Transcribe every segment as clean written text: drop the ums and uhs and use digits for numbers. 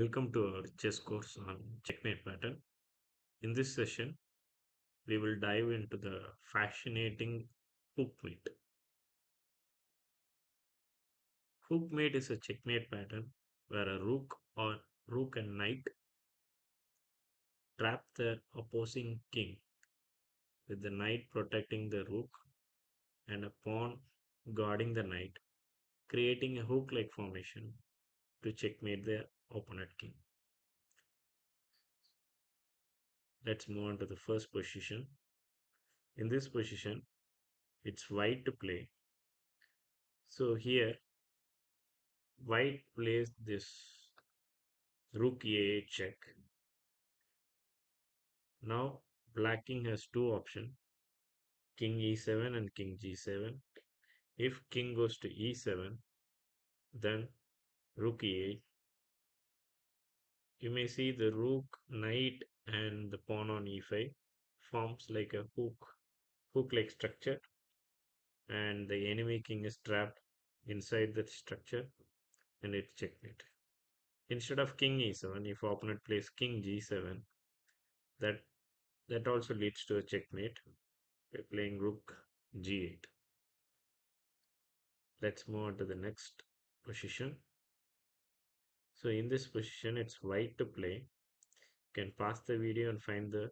Welcome to our chess course on checkmate pattern. In this session, we will dive into the fascinating hookmate. Hookmate is a checkmate pattern where a rook and knight trap the opposing king, with the knight protecting the rook and a pawn guarding the knight, creating a hook-like formation to checkmate the opponent king. Let's move on to the first position. In this position, it's white to play. So here white plays this rook e8 check. Now black king has two options, king e7 and king g7. If king goes to e7, then rook e8. You may see the rook, knight, and the pawn on e5 forms like a hook-like structure, and the enemy king is trapped inside the structure, and it's checkmate. Instead of king e7, if opponent plays king g7, that that also leads to a checkmate by playing rook g8. Let's move on to the next position. So in this position, it's white to play. You can pause the video and find the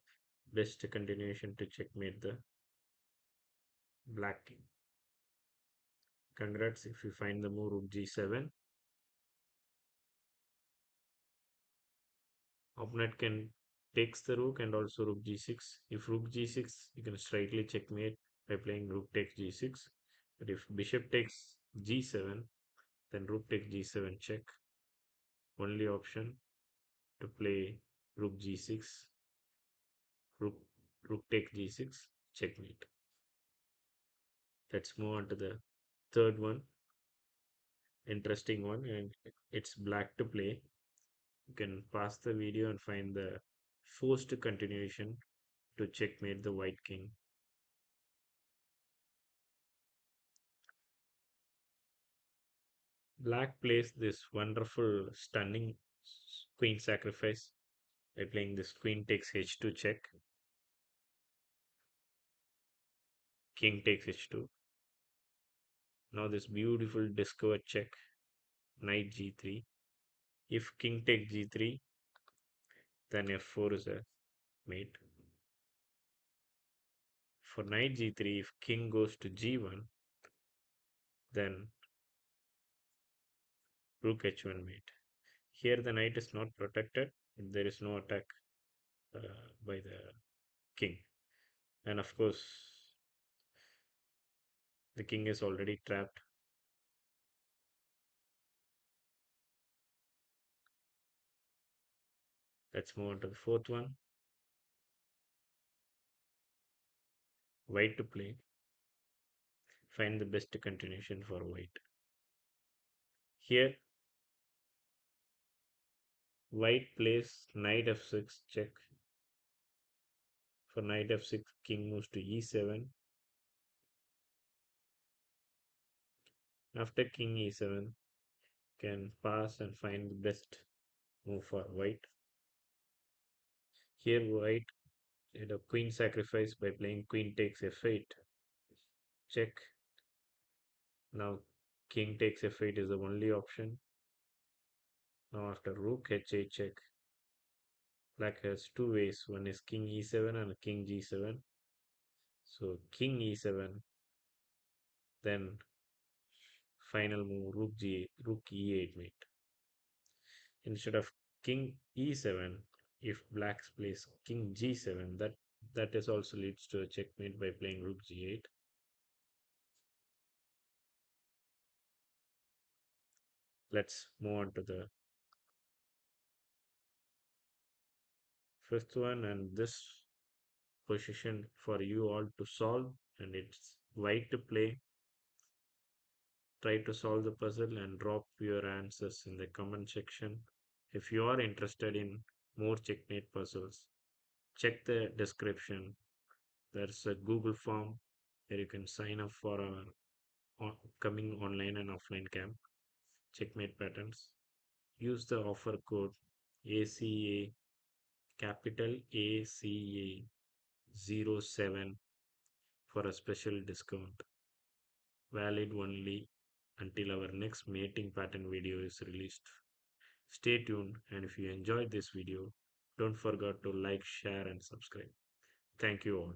best continuation to checkmate the black king. Congrats if you find the move rook g7. Opponent can takes the rook and also rook g6. If rook g6, you can straightly checkmate by playing rook takes g6. But if bishop takes g7, then rook takes g7 check. Only option to play rook g6, rook rook take g6, checkmate. Let's move on to the third one, interesting one, and it's black to play. You can pause the video and find the forced continuation to checkmate the white king. Black plays this wonderful, stunning queen sacrifice by playing this queen takes h2 check, king takes h2. Now this beautiful discovered check, knight g3. If king takes g3, then f4 is a mate. For knight g3, if king goes to g1, then rook h1 mate. Here the knight is not protected, there is no attack uh, by the king. And of course, the king is already trapped. Let's move on to the fourth one. White to play. Find the best continuation for white. Here, white plays knight f6 check. For knight f6, king moves to e7. After king e7, can pass and find the best move for white. Here, white did a queen sacrifice by playing queen takes f8 check. Now, king takes f8 is the only option. Now, after rook h8 check, black has two ways. One is king e7 and king g7. So, king e7, then final move rook e8 mate. Instead of king e7, if black plays king g7, that is also leads to a checkmate by playing rook g8. Let's move on to the fifth one, and this position for you all to solve, and it's white to play. Try to solve the puzzle and drop your answers in the comment section. If you are interested in more checkmate puzzles, check the description. There's a Google form where you can sign up for our upcoming online and offline camp, Checkmate Patterns. Use the offer code ACA, capital ACA 07 for a special discount, valid only until our next mating pattern video is released. Stay tuned, and if you enjoyed this video, don't forget to like, share, and subscribe. Thank you all.